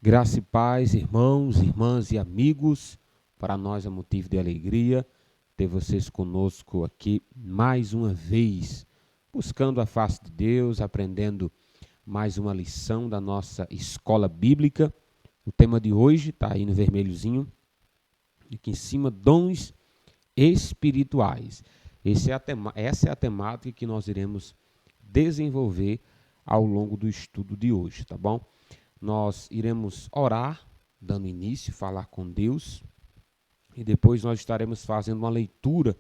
Graça e paz, irmãos, irmãs e amigos. Para nós é motivo de alegria ter vocês conosco aqui mais uma vez, buscando a face de Deus, aprendendo mais uma lição da nossa escola bíblica. O tema de hoje está aí no vermelhozinho, aqui em cima, dons espirituais. Essa é a temática que nós iremos desenvolver ao longo do estudo de hoje, tá bom? Nós iremos orar, dando início, falar com Deus, e depois nós estaremos fazendo uma leitura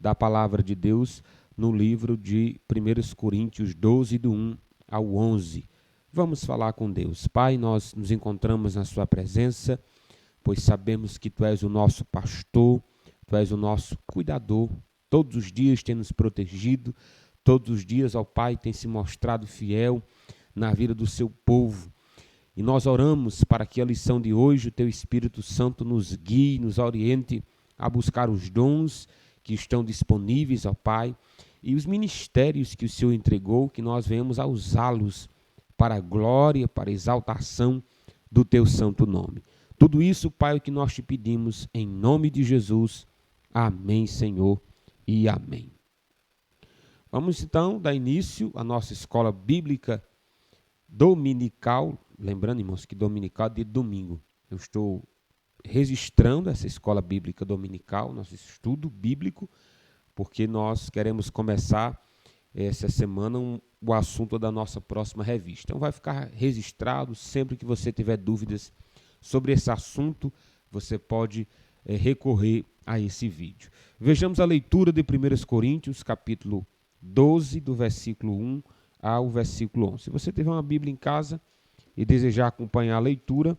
da palavra de Deus no livro de 1 Coríntios 12, do 1 ao 11. Vamos falar com Deus. Pai, nós nos encontramos na sua presença, pois sabemos que Tu és o nosso pastor, Tu és o nosso cuidador. Todos os dias tem nos protegido, todos os dias, ó Pai, tem se mostrado fiel na vida do seu povo. E nós oramos para que a lição de hoje, o Teu Espírito Santo nos guie, nos oriente a buscar os dons que estão disponíveis, ó Pai, e os ministérios que o Senhor entregou, que nós venhamos a usá-los para a glória, para a exaltação do Teu santo nome. Tudo isso, Pai, é o que nós te pedimos, em nome de Jesus. Amém, Senhor, e amém. Vamos então dar início à nossa escola bíblica dominical. Lembrando, irmãos, que dominical é dia de domingo. Eu estou registrando essa escola bíblica dominical, nosso estudo bíblico, porque nós queremos começar essa semana o assunto da nossa próxima revista. Então vai ficar registrado, sempre que você tiver dúvidas sobre esse assunto, você pode recorrer a esse vídeo. Vejamos a leitura de 1 Coríntios, capítulo 12, do versículo 1 ao versículo 11. Se você tiver uma Bíblia em casa e desejar acompanhar a leitura,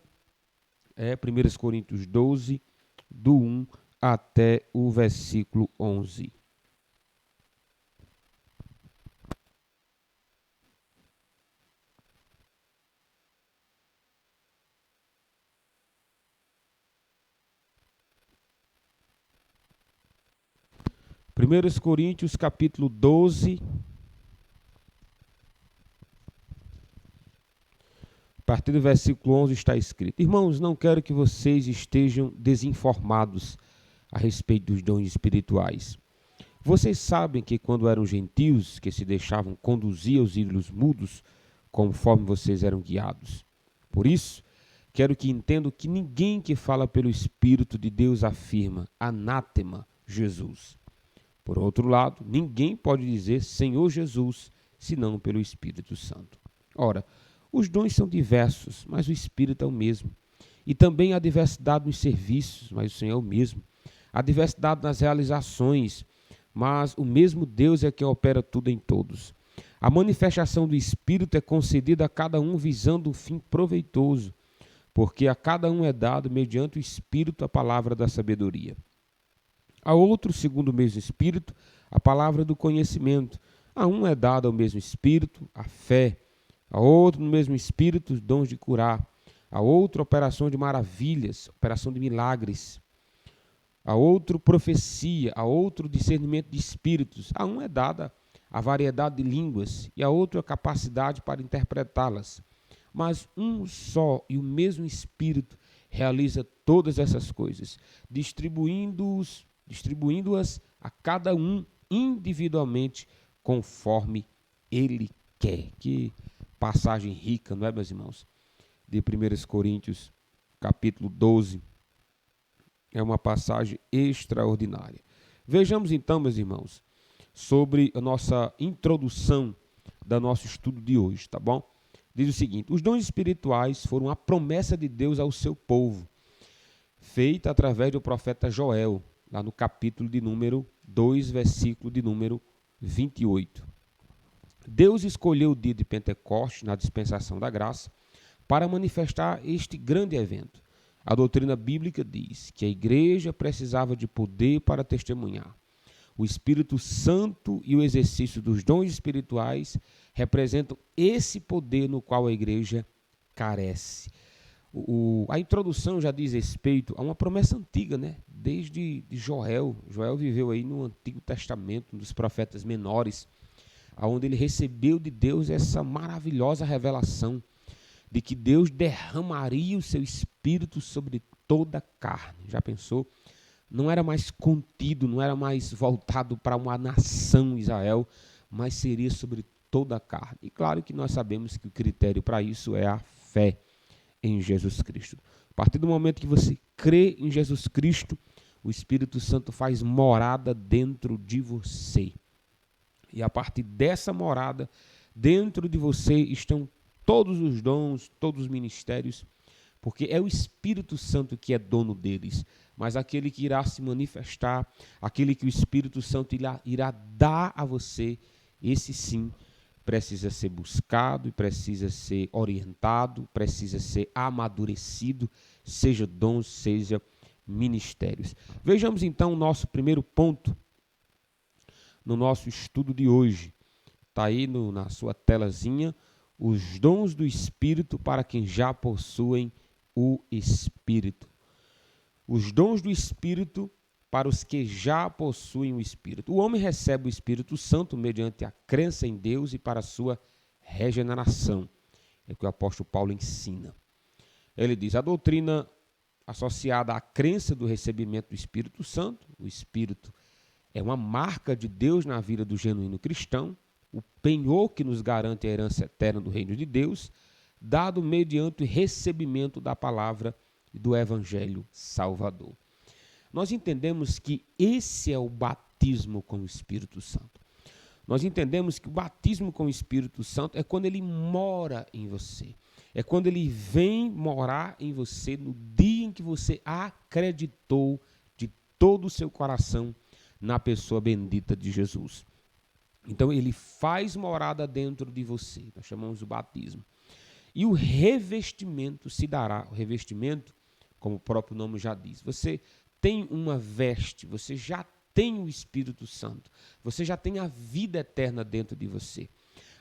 é 1 Coríntios 12, do 1 até o versículo 11. Primeiros Coríntios, capítulo 12, a partir do versículo 11 está escrito: Irmãos, não quero que vocês estejam desinformados a respeito dos dons espirituais. Vocês sabem que quando eram gentios, que se deixavam conduzir aos ídolos mudos, conforme vocês eram guiados. Por isso, quero que entendam que ninguém que fala pelo Espírito de Deus afirma anátema Jesus. Por outro lado, ninguém pode dizer Senhor Jesus, senão pelo Espírito Santo. Ora, os dons são diversos, mas o Espírito é o mesmo. E também há diversidade nos serviços, mas o Senhor é o mesmo. Há diversidade nas realizações, mas o mesmo Deus é quem opera tudo em todos. A manifestação do Espírito é concedida a cada um visando um fim proveitoso, porque a cada um é dado, mediante o Espírito, a palavra da sabedoria. A outro, segundo o mesmo Espírito, a palavra do conhecimento. A um é dada o mesmo Espírito, a fé. A outro, no mesmo Espírito, os dons de curar. A outro, operação de maravilhas, operação de milagres. A outro, profecia. A outro, discernimento de espíritos. A um é dada a variedade de línguas e a outro a capacidade para interpretá-las. Mas um só e o mesmo Espírito realiza todas essas coisas, distribuindo-as a cada um individualmente, conforme ele quer. Que passagem rica, não é, meus irmãos? De 1 Coríntios, capítulo 12. É uma passagem extraordinária. Vejamos então, meus irmãos, sobre a nossa introdução do nosso estudo de hoje, tá bom? Diz o seguinte: os dons espirituais foram a promessa de Deus ao seu povo, feita através do profeta Joel, lá no capítulo de número 2, versículo de número 28. Deus escolheu o dia de Pentecostes, na dispensação da graça, para manifestar este grande evento. A doutrina bíblica diz que a igreja precisava de poder para testemunhar. O Espírito Santo e o exercício dos dons espirituais representam esse poder no qual a igreja carece. A introdução já diz respeito a uma promessa antiga, né? Desde Joel. Joel viveu aí no Antigo Testamento, um dos profetas menores, onde ele recebeu de Deus essa maravilhosa revelação de que Deus derramaria o seu Espírito sobre toda a carne. Já pensou? Não era mais contido, não era mais voltado para uma nação, Israel, mas seria sobre toda a carne. E claro que nós sabemos que o critério para isso é a fé em Jesus Cristo. A partir do momento que você crê em Jesus Cristo, o Espírito Santo faz morada dentro de você. E a partir dessa morada, dentro de você estão todos os dons, todos os ministérios, porque é o Espírito Santo que é dono deles. Mas aquele que irá se manifestar, aquele que o Espírito Santo irá dar a você, esse sim precisa ser buscado e precisa ser orientado, precisa ser amadurecido, seja dons, seja ministérios. Vejamos então o nosso primeiro ponto no nosso estudo de hoje. Está aí na sua telazinha, os dons do Espírito para quem já possuem o Espírito. Os dons do Espírito para os que já possuem o Espírito. O homem recebe o Espírito Santo mediante a crença em Deus e para a sua regeneração. É o que o apóstolo Paulo ensina. Ele diz, a doutrina associada à crença do recebimento do Espírito Santo, o Espírito é uma marca de Deus na vida do genuíno cristão, o penhor que nos garante a herança eterna do reino de Deus, dado mediante o recebimento da palavra e do Evangelho Salvador. Nós entendemos que esse é o batismo com o Espírito Santo. Nós entendemos que o batismo com o Espírito Santo é quando ele mora em você. É quando ele vem morar em você no dia em que você acreditou de todo o seu coração na pessoa bendita de Jesus. Então ele faz morada dentro de você. Nós chamamos de batismo. E o revestimento se dará. O revestimento, como o próprio nome já diz. Você tem uma veste, você já tem o Espírito Santo. Você já tem a vida eterna dentro de você.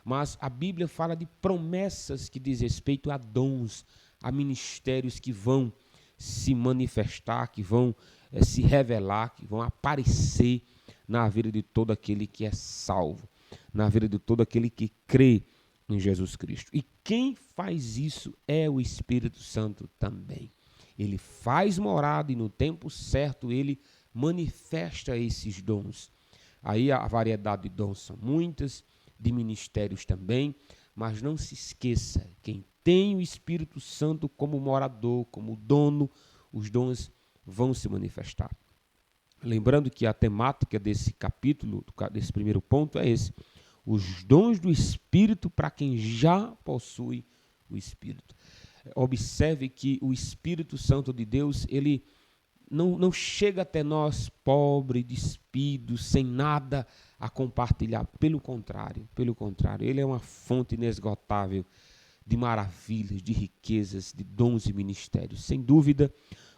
Mas a Bíblia fala de promessas que diz respeito a dons, a ministérios que vão se manifestar, que vão se revelar, que vão aparecer na vida de todo aquele que é salvo, na vida de todo aquele que crê em Jesus Cristo. E quem faz isso é o Espírito Santo também. Ele faz morada e no tempo certo ele manifesta esses dons. Aí a variedade de dons são muitas, de ministérios também, mas não se esqueça, quem tem o Espírito Santo como morador, como dono, os dons vão se manifestar. Lembrando que a temática desse capítulo, desse primeiro ponto é esse, os dons do Espírito para quem já possui o Espírito. Observe que o Espírito Santo de Deus, ele não chega até nós pobre, despido, sem nada a compartilhar. Pelo contrário, ele é uma fonte inesgotável de maravilhas, de riquezas, de dons e ministérios. Sem dúvida,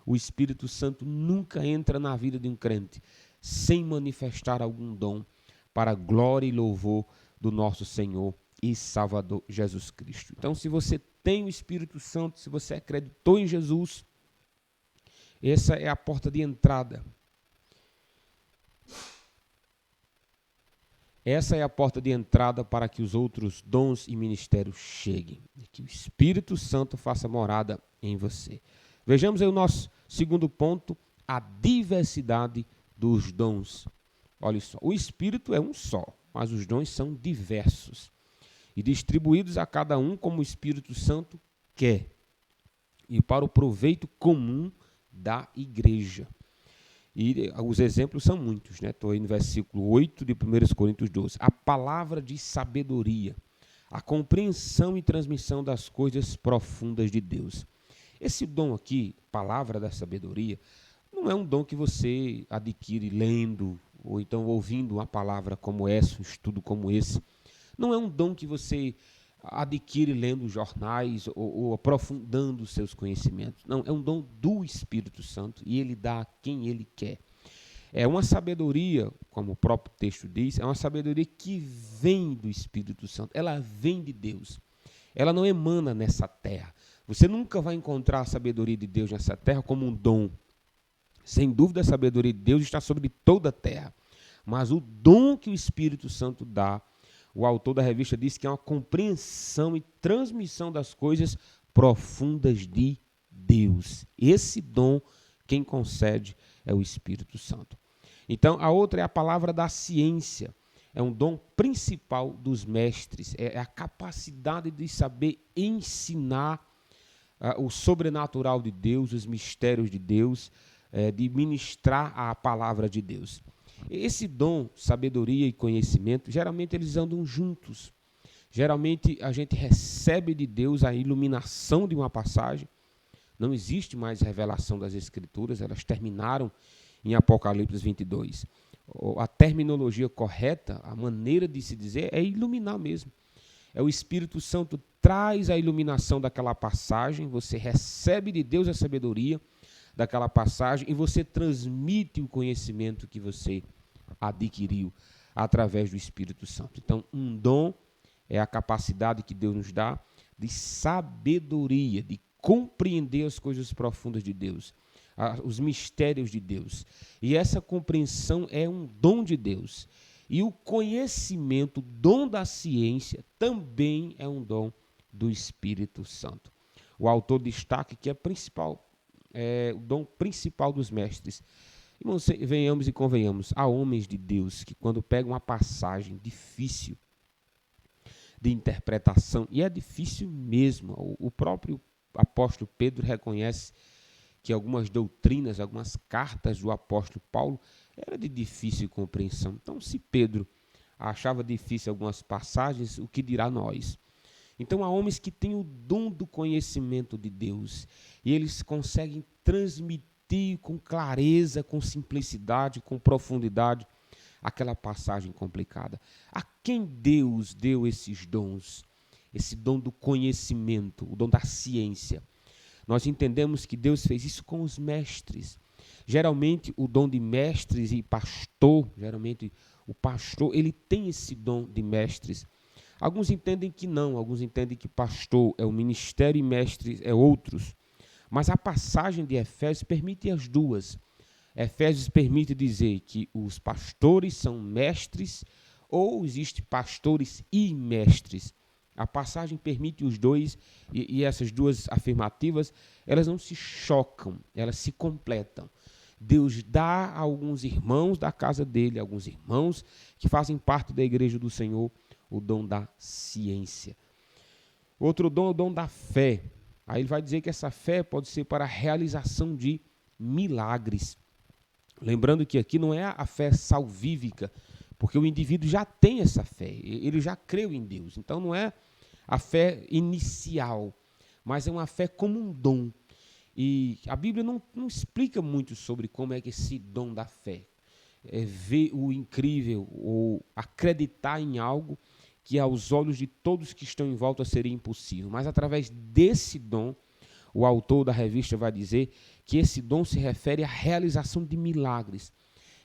o Espírito Santo nunca entra na vida de um crente sem manifestar algum dom para a glória e louvor do nosso Senhor e Salvador Jesus Cristo. Então, se você tem o Espírito Santo, se você acreditou em Jesus, essa é a porta de entrada. Essa é a porta de entrada para que os outros dons e ministérios cheguem. E que o Espírito Santo faça morada em você. Vejamos aí o nosso segundo ponto, a diversidade dos dons. Olha só, o Espírito é um só, mas os dons são diversos. E distribuídos a cada um como o Espírito Santo quer. E para o proveito comum da igreja. E os exemplos são muitos, né? Estou aí no versículo 8 de 1 Coríntios 12. A palavra de sabedoria, a compreensão e transmissão das coisas profundas de Deus. Esse dom aqui, palavra da sabedoria, não é um dom que você adquire lendo ou então ouvindo uma palavra como essa, um estudo como esse. Não é um dom que você adquire lendo jornais ou aprofundando os seus conhecimentos. Não, é um dom do Espírito Santo e ele dá a quem ele quer. É uma sabedoria, como o próprio texto diz, é uma sabedoria que vem do Espírito Santo. Ela vem de Deus. Ela não emana nessa terra. Você nunca vai encontrar a sabedoria de Deus nessa terra como um dom. Sem dúvida, a sabedoria de Deus está sobre toda a terra. Mas o dom que o Espírito Santo dá, o autor da revista diz que é uma compreensão e transmissão das coisas profundas de Deus. Esse dom, quem concede é o Espírito Santo. Então, a outra é a palavra da ciência. É um dom principal dos mestres. É a capacidade de saber ensinar o sobrenatural de Deus, os mistérios de Deus, de ministrar a palavra de Deus. Esse dom, sabedoria e conhecimento, geralmente eles andam juntos. Geralmente a gente recebe de Deus a iluminação de uma passagem. Não existe mais revelação das Escrituras, elas terminaram em Apocalipse 22. A terminologia correta, a maneira de se dizer, é iluminar mesmo. É o Espírito Santo traz a iluminação daquela passagem, você recebe de Deus a sabedoria daquela passagem e você transmite o conhecimento que você adquiriu através do Espírito Santo. Então, um dom é a capacidade que Deus nos dá de sabedoria, de compreender as coisas profundas de Deus, os mistérios de Deus. E essa compreensão é um dom de Deus. E o conhecimento, o dom da ciência, também é um dom do Espírito Santo. O autor destaca que é o dom principal dos mestres. Irmãos, venhamos e convenhamos, há homens de Deus que quando pegam uma passagem difícil de interpretação, e é difícil mesmo, o próprio apóstolo Pedro reconhece que algumas doutrinas, algumas cartas do apóstolo Paulo eram de difícil compreensão. Então, se Pedro achava difícil algumas passagens, o que dirá nós? Então, há homens que têm o dom do conhecimento de Deus e eles conseguem transmitir com clareza, com simplicidade, com profundidade aquela passagem complicada. A quem Deus deu esses dons? Esse dom do conhecimento, o dom da ciência. Nós entendemos que Deus fez isso com os mestres. Geralmente, o dom de mestres e pastor, geralmente o pastor, ele tem esse dom de mestres. Alguns entendem que não, alguns entendem que pastor é o ministério e mestre é outros. Mas a passagem de Efésios permite as duas. Efésios permite dizer que os pastores são mestres ou existem pastores e mestres. A passagem permite os dois e essas duas afirmativas, elas não se chocam, elas se completam. Deus dá a alguns irmãos da casa dele, alguns irmãos que fazem parte da igreja do Senhor, o dom da ciência. Outro dom é o dom da fé. Aí ele vai dizer que essa fé pode ser para a realização de milagres. Lembrando que aqui não é a fé salvífica, porque o indivíduo já tem essa fé, ele já creu em Deus. Então não é a fé inicial, mas é uma fé como um dom. E a Bíblia não explica muito sobre como é que esse dom da fé é ver o incrível ou acreditar em algo que aos olhos de todos que estão em volta seria impossível. Mas através desse dom, o autor da revista vai dizer que esse dom se refere à realização de milagres.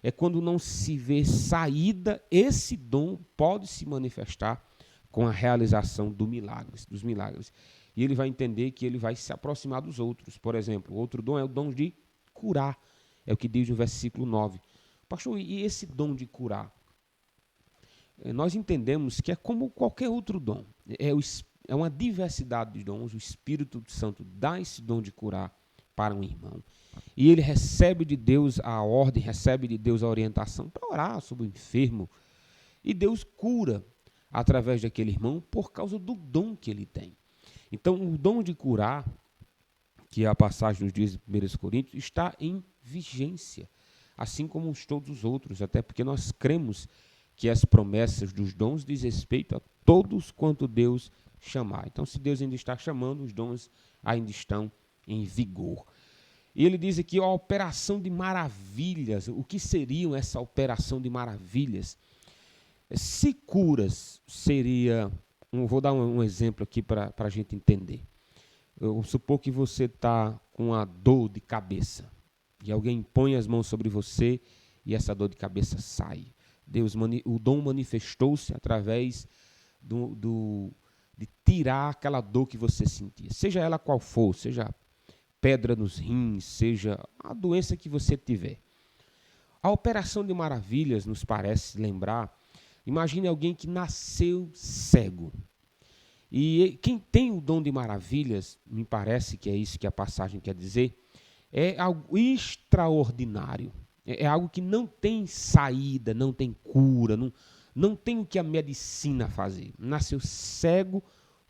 É quando não se vê saída, esse dom pode se manifestar com a realização dos milagres. E ele vai entender que ele vai se aproximar dos outros. Por exemplo, outro dom é o dom de curar. É o que diz no versículo 9. Pastor, e esse dom de curar? Nós entendemos que é como qualquer outro dom. É uma diversidade de dons. O Espírito Santo dá esse dom de curar para um irmão. E ele recebe de Deus a ordem, recebe de Deus a orientação para orar sobre o enfermo. E Deus cura através daquele irmão por causa do dom que ele tem. Então, o dom de curar, que é a passagem nos dias de 1 Coríntios, está em vigência, assim como todos os outros, até porque nós cremos que as promessas dos dons diz respeito a todos quanto Deus chamar. Então, se Deus ainda está chamando, os dons ainda estão em vigor. E ele diz aqui a operação de maravilhas. O que seriam essa operação de maravilhas? Se curas seria... Vou dar um exemplo aqui para a gente entender. Eu supor que você está com uma dor de cabeça e alguém põe as mãos sobre você e essa dor de cabeça sai. O dom manifestou-se através de tirar aquela dor que você sentia, seja ela qual for, seja pedra nos rins, seja a doença que você tiver. A operação de maravilhas nos parece lembrar, imagine alguém que nasceu cego. E quem tem o dom de maravilhas, me parece que é isso que a passagem quer dizer, é algo extraordinário. É algo que não tem saída, não tem cura, não tem o que a medicina fazer. Nasceu cego,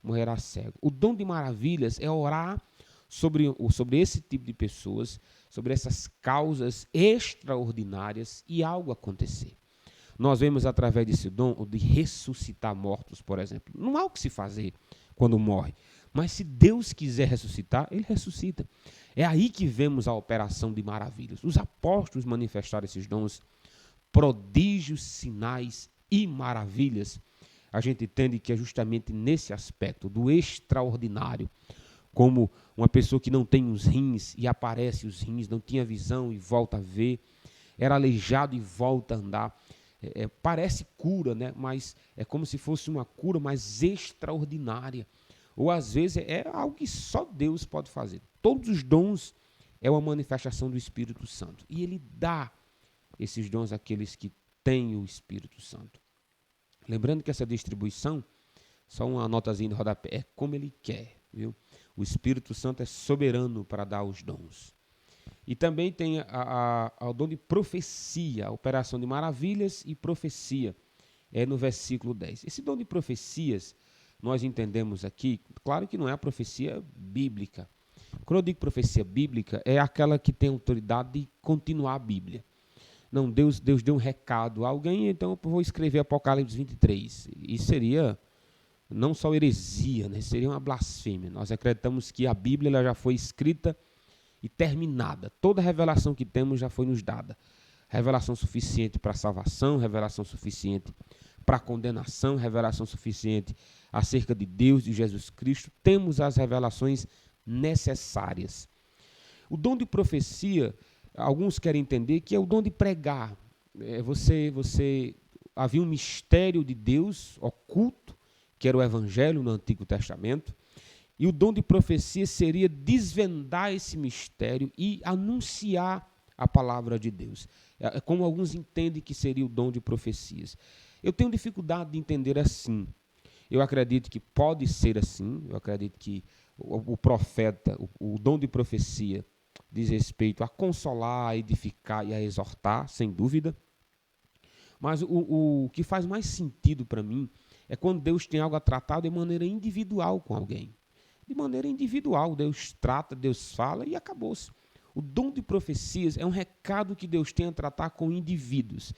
morrerá cego. O dom de maravilhas é orar sobre esse tipo de pessoas, sobre essas causas extraordinárias e algo acontecer. Nós vemos através desse dom o de ressuscitar mortos, por exemplo. Não há o que se fazer quando morre. Mas se Deus quiser ressuscitar, ele ressuscita. É aí que vemos a operação de maravilhas. Os apóstolos manifestaram esses dons, prodígios, sinais e maravilhas. A gente entende que é justamente nesse aspecto do extraordinário, como uma pessoa que não tem os rins e aparece os rins, não tinha visão e volta a ver, era aleijado e volta a andar. Parece cura, né? Mas é como se fosse uma cura mais extraordinária. Ou às vezes é algo que só Deus pode fazer. Todos os dons é uma manifestação do Espírito Santo. E ele dá esses dons àqueles que têm o Espírito Santo. Lembrando que essa distribuição, só uma notazinha de rodapé, é como ele quer, viu? O Espírito Santo é soberano para dar os dons. E também tem o dom de profecia, a operação de maravilhas e profecia, é no versículo 10. Esse dom de profecias, nós entendemos aqui, claro que não é a profecia bíblica. Quando eu digo profecia bíblica, é aquela que tem autoridade de continuar a Bíblia. Não, Deus deu um recado a alguém, então eu vou escrever Apocalipse 23. Isso seria não só heresia, né? Seria uma blasfêmia. Nós acreditamos que a Bíblia ela já foi escrita e terminada. Toda a revelação que temos já foi nos dada. Revelação suficiente para a salvação, revelação suficiente para a condenação, revelação suficiente acerca de Deus, de Jesus Cristo. Temos as revelações necessárias. O dom de profecia, alguns querem entender que é o dom de pregar. Havia um mistério de Deus oculto, que era o Evangelho no Antigo Testamento, e o dom de profecia seria desvendar esse mistério e anunciar a palavra de Deus. É como alguns entendem que seria o dom de profecias. Eu tenho dificuldade de entender assim. Eu acredito que pode ser assim. Eu acredito que o profeta, o dom de profecia, diz respeito a consolar, a edificar e a exortar, sem dúvida. Mas o que faz mais sentido para mim é quando Deus tem algo a tratar de maneira individual com alguém. De maneira individual, Deus trata, Deus fala e acabou-se. O dom de profecias é um recado que Deus tem a tratar com indivíduos.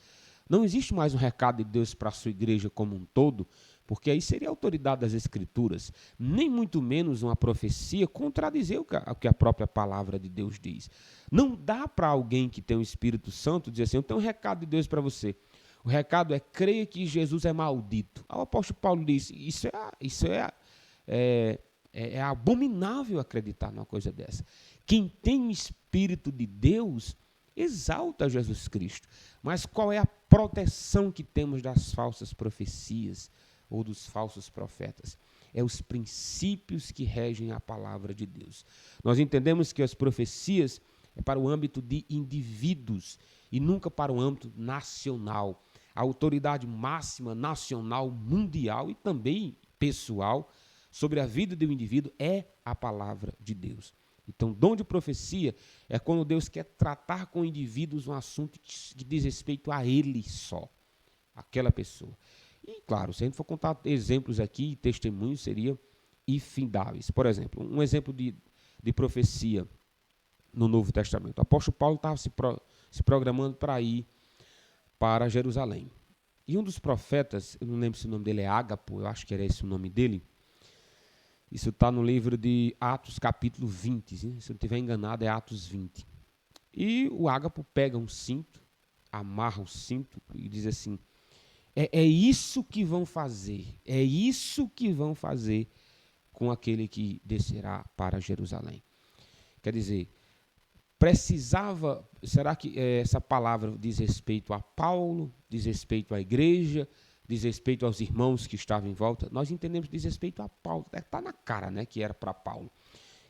Não existe mais um recado de Deus para a sua igreja como um todo, porque aí seria a autoridade das Escrituras. Nem muito menos uma profecia contradizer o que a própria palavra de Deus diz. Não dá para alguém que tem o Espírito Santo dizer assim, eu tenho um recado de Deus para você. O recado é, creia que Jesus é maldito. O apóstolo Paulo disse, isso é abominável acreditar numa coisa dessa. Quem tem o Espírito de Deus exalta Jesus Cristo. Mas qual é a proteção que temos das falsas profecias ou dos falsos profetas? É os princípios que regem a palavra de Deus. Nós entendemos que as profecias é para o âmbito de indivíduos e nunca para o âmbito nacional. A autoridade máxima nacional, mundial e também pessoal sobre a vida do indivíduo é a palavra de Deus. Então, dom de profecia é quando Deus quer tratar com indivíduos um assunto que diz respeito a ele só, aquela pessoa. E, claro, se a gente for contar exemplos aqui, testemunhos seriam infindáveis. Por exemplo, um exemplo de profecia no Novo Testamento. O apóstolo Paulo estava se programando para ir para Jerusalém. E um dos profetas, eu não lembro se o nome dele é Ágapo, eu acho que era esse o nome dele. Isso está no livro de Atos, capítulo 20. Se eu não estiver enganado, é Atos 20. E o Ágapo pega um cinto, amarra o cinto e diz assim, é isso que vão fazer, é isso que vão fazer com aquele que descerá para Jerusalém. Quer dizer, será que essa palavra diz respeito a Paulo, diz respeito à igreja, diz respeito aos irmãos que estavam em volta? Nós entendemos que diz respeito a Paulo, está na cara, né, que era para Paulo.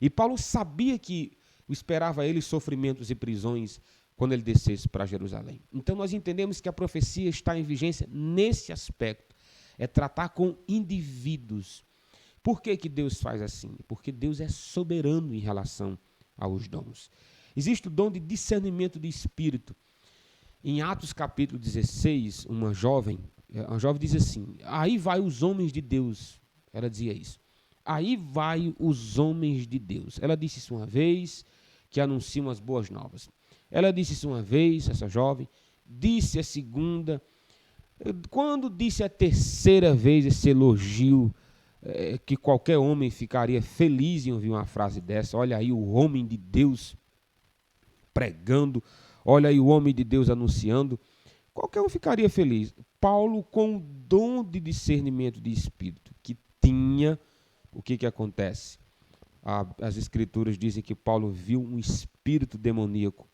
E Paulo sabia que esperava ele sofrimentos e prisões quando ele descesse para Jerusalém. Então nós entendemos que a profecia está em vigência nesse aspecto, é tratar com indivíduos. Por que Deus faz assim? Porque Deus é soberano em relação aos dons. Existe o dom de discernimento de espírito. Em Atos capítulo 16, uma jovem diz assim, aí vai os homens de Deus. Ela dizia isso. Aí vai os homens de Deus. Ela disse isso uma vez, que anunciam as boas novas. Ela disse isso uma vez, essa jovem, disse a segunda. Quando disse a terceira vez esse elogio, que qualquer homem ficaria feliz em ouvir uma frase dessa, olha aí o homem de Deus pregando, olha aí o homem de Deus anunciando, qualquer um ficaria feliz. Paulo, com o dom de discernimento de espírito que tinha, o que acontece? As escrituras dizem que Paulo viu um espírito demoníaco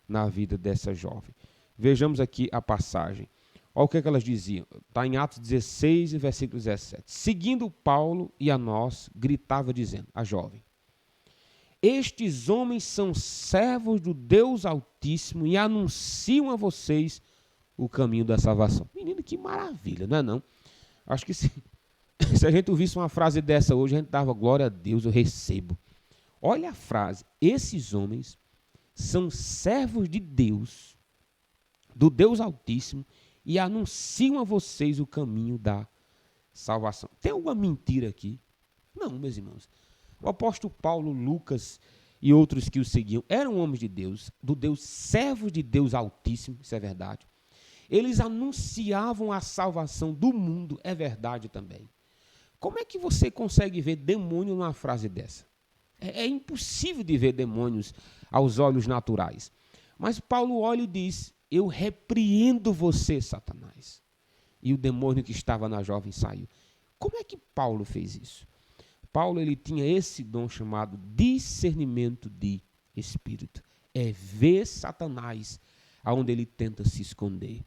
na vida dessa jovem. Vejamos aqui a passagem. Olha o que elas diziam. Está em Atos 16, versículo 17. Seguindo Paulo e a nós, gritava dizendo, a jovem, estes homens são servos do Deus Altíssimo e anunciam a vocês o caminho da salvação. Menino, que maravilha, não é não? Acho que se a gente ouvisse uma frase dessa hoje, a gente dava glória a Deus, eu recebo. Olha a frase, esses homens são servos de Deus, do Deus Altíssimo, e anunciam a vocês o caminho da salvação. Tem alguma mentira aqui? Não, meus irmãos. O apóstolo Paulo, Lucas e outros que o seguiam eram homens de Deus, do Deus, servos de Deus Altíssimo, isso é verdade. Eles anunciavam a salvação do mundo, é verdade também. Como é que você consegue ver demônio numa frase dessa? É impossível de ver demônios aos olhos naturais. Mas Paulo olha e diz, eu repreendo você, Satanás. E o demônio que estava na jovem saiu. Como é que Paulo fez isso? Paulo ele tinha esse dom chamado discernimento de espírito. É ver Satanás aonde ele tenta se esconder.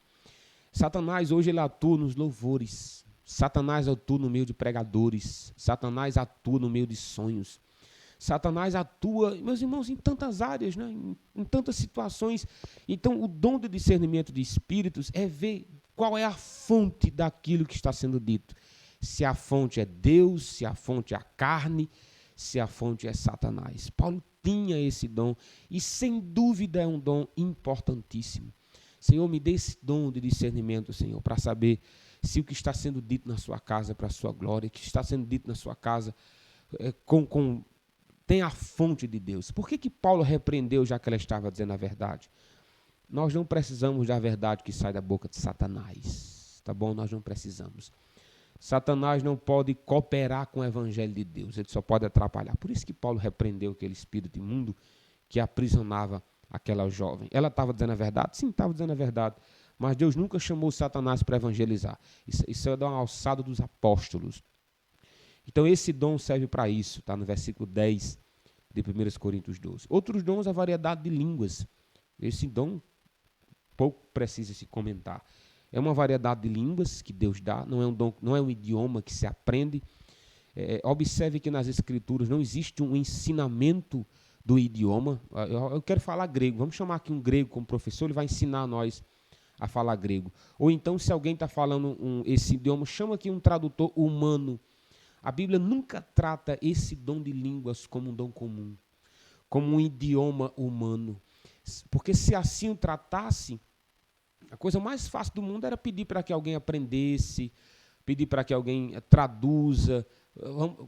Satanás hoje ele atua nos louvores. Satanás atua no meio de pregadores. Satanás atua no meio de sonhos. Satanás atua, meus irmãos, em tantas áreas, né? Em tantas situações. Então, o dom de discernimento de espíritos é ver qual é a fonte daquilo que está sendo dito. Se a fonte é Deus, se a fonte é a carne, se a fonte é Satanás. Paulo tinha esse dom e, sem dúvida, é um dom importantíssimo. Senhor, me dê esse dom de discernimento, Senhor, para saber se o que está sendo dito na sua casa é para a sua glória, o que está sendo dito na sua casa tem a fonte de Deus. Por que Paulo repreendeu, já que ela estava dizendo a verdade? Nós não precisamos da verdade que sai da boca de Satanás, tá bom? Nós não precisamos. Satanás não pode cooperar com o evangelho de Deus, ele só pode atrapalhar. Por isso que Paulo repreendeu aquele espírito imundo que aprisionava aquela jovem. Ela estava dizendo a verdade? Sim, estava dizendo a verdade. Mas Deus nunca chamou Satanás para evangelizar. Isso é dar uma alçada dos apóstolos. Então esse dom serve para isso, está no versículo 10 de 1 Coríntios 12. Outros dons, a variedade de línguas. Esse dom pouco precisa se comentar. É uma variedade de línguas que Deus dá, não é um dom, não é um idioma que se aprende. Observe que nas escrituras não existe um ensinamento do idioma. Eu quero falar grego, vamos chamar aqui um grego como professor, ele vai ensinar a nós a falar grego. Ou então, se alguém está falando esse idioma, chama aqui um tradutor humano. A Bíblia nunca trata esse dom de línguas como um dom comum, como um idioma humano. Porque se assim o tratasse, a coisa mais fácil do mundo era pedir para que alguém aprendesse, pedir para que alguém traduza.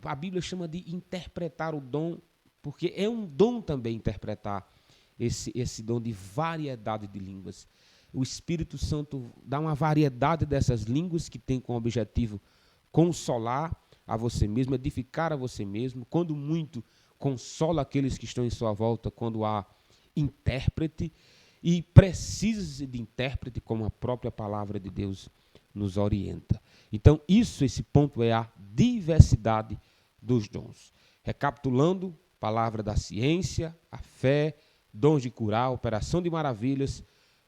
A Bíblia chama de interpretar o dom, porque é um dom também interpretar esse dom de variedade de línguas. O Espírito Santo dá uma variedade dessas línguas que tem como objetivo consolar a você mesmo, edificar a você mesmo. Quando muito, consola aqueles que estão em sua volta quando há intérprete. E precisa de intérprete, como a própria palavra de Deus nos orienta. Então, esse ponto é a diversidade dos dons. Recapitulando, palavra da ciência, a fé, dons de curar, operação de maravilhas,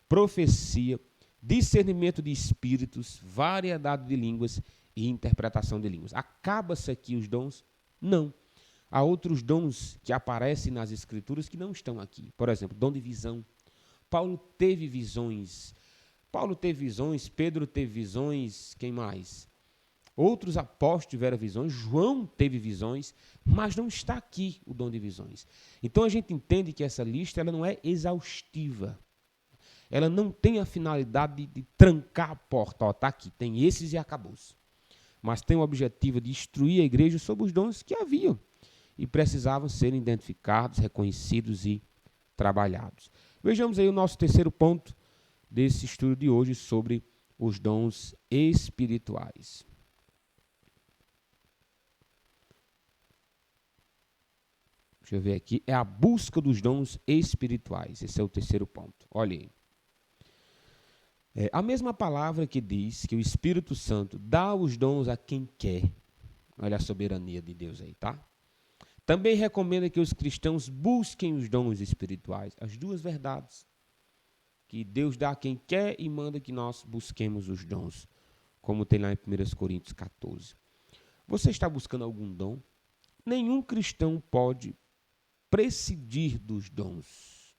profecia, discernimento de espíritos, variedade de línguas e interpretação de línguas. Acaba-se aqui os dons? Não. Há outros dons que aparecem nas escrituras que não estão aqui. Por exemplo, dom de visão. Paulo teve visões, Pedro teve visões, quem mais? Outros apóstolos tiveram visões, João teve visões, mas não está aqui o dom de visões. Então a gente entende que essa lista ela não é exaustiva. Ela não tem a finalidade de trancar a porta. Está aqui, tem esses e acabou-se. Mas tem o objetivo de instruir a igreja sobre os dons que haviam e precisavam ser identificados, reconhecidos e trabalhados. Vejamos aí o nosso terceiro ponto desse estudo de hoje sobre os dons espirituais. Deixa eu ver aqui. É a busca dos dons espirituais. Esse é o terceiro ponto. Olha aí. A mesma palavra que diz que o Espírito Santo dá os dons a quem quer. Olha a soberania de Deus aí, tá? Também recomenda que os cristãos busquem os dons espirituais. As duas verdades. Que Deus dá a quem quer e manda que nós busquemos os dons. Como tem lá em 1 Coríntios 14. Você está buscando algum dom? Nenhum cristão pode prescindir dos dons.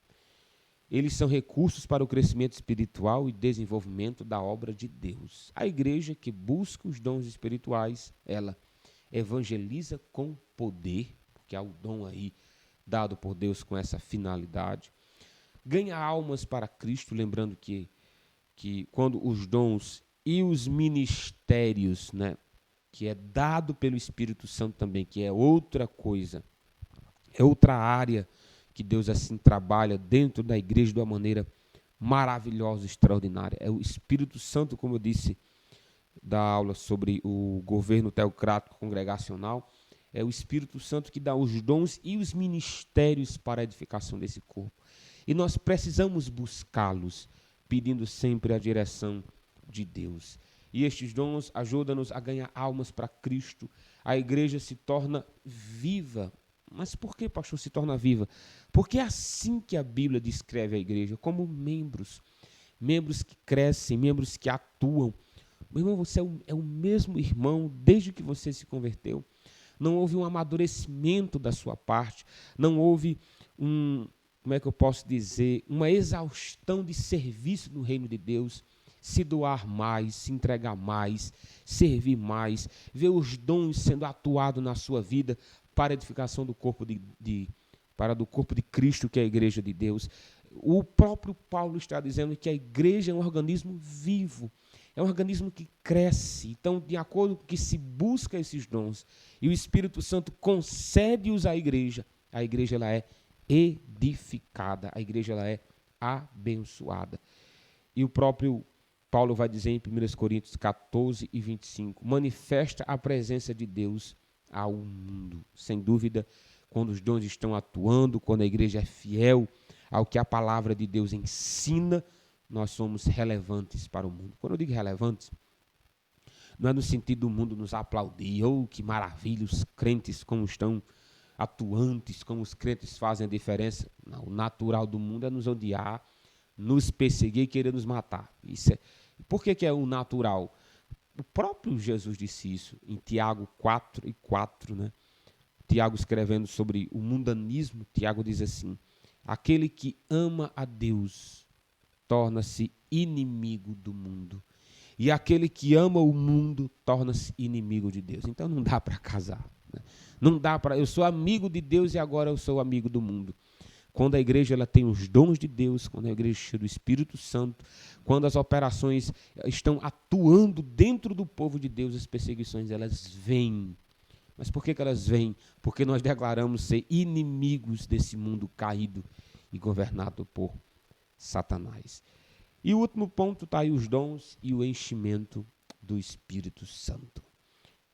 Eles são recursos para o crescimento espiritual e desenvolvimento da obra de Deus. A igreja que busca os dons espirituais, ela evangeliza com poder, porque há o dom aí dado por Deus com essa finalidade. Ganha almas para Cristo, lembrando que quando os dons e os ministérios, né, que é dado pelo Espírito Santo também, que é outra coisa, é outra área que Deus assim trabalha dentro da igreja de uma maneira maravilhosa, extraordinária. É o Espírito Santo, como eu disse, da aula sobre o governo teocrático congregacional, é o Espírito Santo que dá os dons e os ministérios para a edificação desse corpo. E nós precisamos buscá-los, pedindo sempre a direção de Deus. E estes dons ajudam-nos a ganhar almas para Cristo. A igreja se torna viva. Mas por que, pastor, se torna viva? Porque é assim que a Bíblia descreve a igreja, como membros. Membros que crescem, membros que atuam. Meu irmão, você é o mesmo irmão desde que você se converteu. Não houve um amadurecimento da sua parte. Não houve como é que eu posso dizer, uma exaustão de serviço no reino de Deus. Se doar mais, se entregar mais, servir mais, ver os dons sendo atuados na sua vida para a edificação do corpo do corpo de Cristo, que é a igreja de Deus. O próprio Paulo está dizendo que a igreja é um organismo vivo, é um organismo que cresce. Então, de acordo com que se busca esses dons e o Espírito Santo concede-os à igreja ela é edificada, a igreja ela é abençoada. E o próprio Paulo vai dizer em 1 Coríntios 14 e 25, manifesta a presença de Deus ao mundo. Sem dúvida, quando os dons estão atuando, quando a igreja é fiel ao que a palavra de Deus ensina, nós somos relevantes para o mundo. Quando eu digo relevantes, não é no sentido do mundo nos aplaudir, que maravilha, os crentes como estão atuantes, como os crentes fazem a diferença. Não, o natural do mundo é nos odiar, nos perseguir e querer nos matar. Por que é o natural? O próprio Jesus disse isso em Tiago 4:4, né? Tiago escrevendo sobre o mundanismo, Tiago diz assim, aquele que ama a Deus torna-se inimigo do mundo. E aquele que ama o mundo torna-se inimigo de Deus. Então não dá para casar. Né? Não dá para... Eu sou amigo de Deus e agora eu sou amigo do mundo. Quando a igreja ela tem os dons de Deus, quando a igreja é cheia do Espírito Santo, quando as operações estão atuando dentro do povo de Deus, as perseguições elas vêm. Mas por que elas vêm? Porque nós declaramos ser inimigos desse mundo caído e governado por Satanás. E o último ponto está aí os dons e o enchimento do Espírito Santo.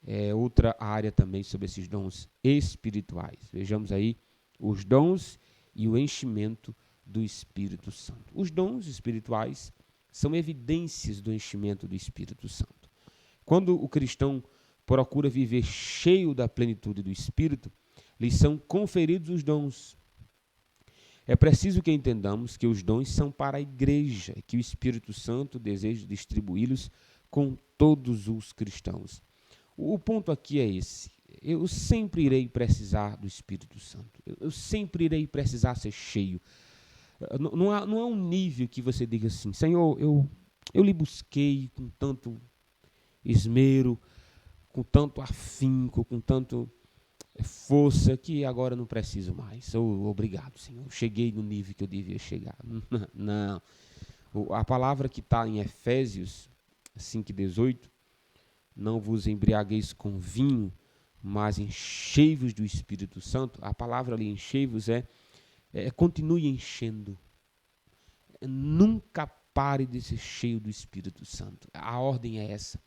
É outra área também sobre esses dons espirituais. Vejamos aí os dons e o enchimento do Espírito Santo. Os dons espirituais são evidências do enchimento do Espírito Santo. Quando o cristão procura viver cheio da plenitude do Espírito, lhes são conferidos os dons. É preciso que entendamos que os dons são para a igreja, que o Espírito Santo deseja distribuí-los com todos os cristãos. O ponto aqui é esse. Eu sempre irei precisar do Espírito Santo. Eu sempre irei precisar ser cheio. Não há um nível que você diga assim, Senhor, eu lhe busquei com tanto esmero, com tanto afinco, com tanto força, que agora não preciso mais. Obrigado, Senhor. Cheguei no nível que eu devia chegar. Não. A palavra que está em Efésios 5,18, não vos embriagueis com vinho, mas enchei-vos do Espírito Santo. A palavra ali, enchei-vos, continue enchendo. Nunca pare de ser cheio do Espírito Santo. A ordem é essa.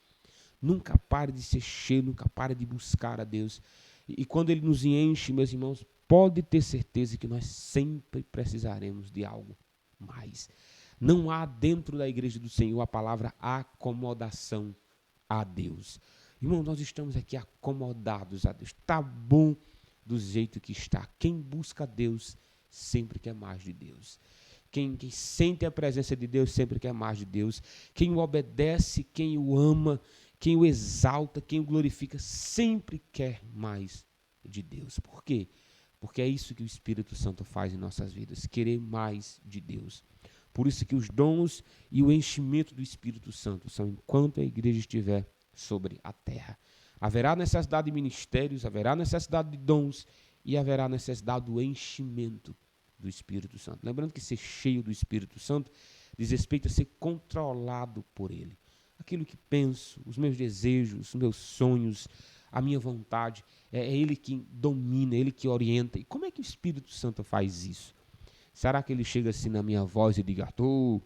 Nunca pare de ser cheio, nunca pare de buscar a Deus. E quando Ele nos enche, meus irmãos, pode ter certeza que nós sempre precisaremos de algo mais. Não há dentro da igreja do Senhor a palavra acomodação a Deus. Irmão, nós estamos aqui acomodados a Deus. Está bom do jeito que está. Quem busca a Deus sempre quer mais de Deus. Quem sente a presença de Deus sempre quer mais de Deus. Quem o obedece, quem o ama, quem o exalta, quem o glorifica, sempre quer mais de Deus. Por quê? Porque é isso que o Espírito Santo faz em nossas vidas, querer mais de Deus. Por isso que os dons e o enchimento do Espírito Santo são enquanto a igreja estiver sobre a terra. Haverá necessidade de ministérios, haverá necessidade de dons e haverá necessidade do enchimento do Espírito Santo. Lembrando que ser cheio do Espírito Santo diz respeito a ser controlado por Ele. Aquilo que penso, os meus desejos, os meus sonhos, a minha vontade, é Ele que domina, é Ele que orienta. E como é que o Espírito Santo faz isso? Será que Ele chega assim na minha voz e diga, Arthur,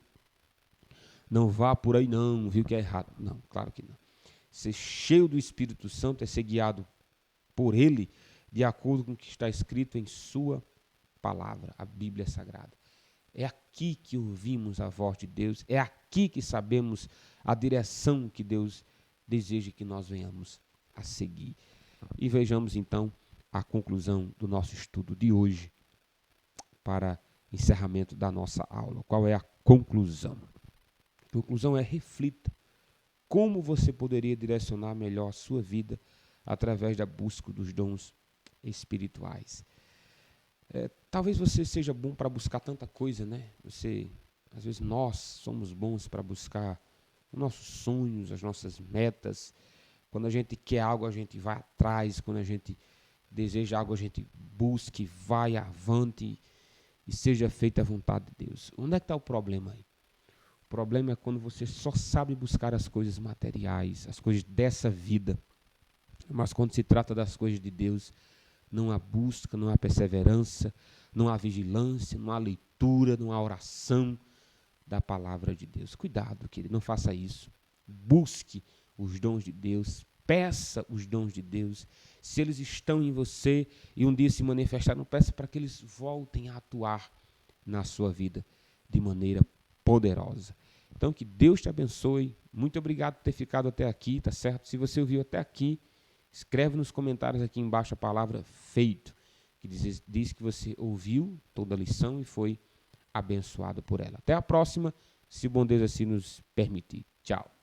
não vá por aí não, viu que é errado? Não, claro que não. Ser cheio do Espírito Santo é ser guiado por Ele, de acordo com o que está escrito em sua palavra, a Bíblia Sagrada. É aqui que ouvimos a voz de Deus, é aqui que sabemos a direção que Deus deseja que nós venhamos a seguir. E vejamos então a conclusão do nosso estudo de hoje para encerramento da nossa aula. Qual é a conclusão? A conclusão é: reflita como você poderia direcionar melhor a sua vida através da busca dos dons espirituais. Talvez você seja bom para buscar tanta coisa, né? Às vezes nós somos bons para buscar os nossos sonhos, as nossas metas. Quando a gente quer algo, a gente vai atrás. Quando a gente deseja algo, a gente busca, vai avante e seja feita a vontade de Deus. Onde é que está o problema aí? O problema é quando você só sabe buscar as coisas materiais, as coisas dessa vida. Mas quando se trata das coisas de Deus, não há busca, não há perseverança, não há vigilância, não há leitura, não há oração da palavra de Deus. Cuidado, querido, não faça isso. Busque os dons de Deus, peça os dons de Deus. Se eles estão em você e um dia se manifestaram, peça para que eles voltem a atuar na sua vida de maneira poderosa. Então, que Deus te abençoe. Muito obrigado por ter ficado até aqui, tá certo? Se você ouviu até aqui, escreve nos comentários aqui embaixo a palavra feito, que diz que você ouviu toda a lição e foi abençoado por ela. Até a próxima, se o bom Deus assim nos permitir. Tchau.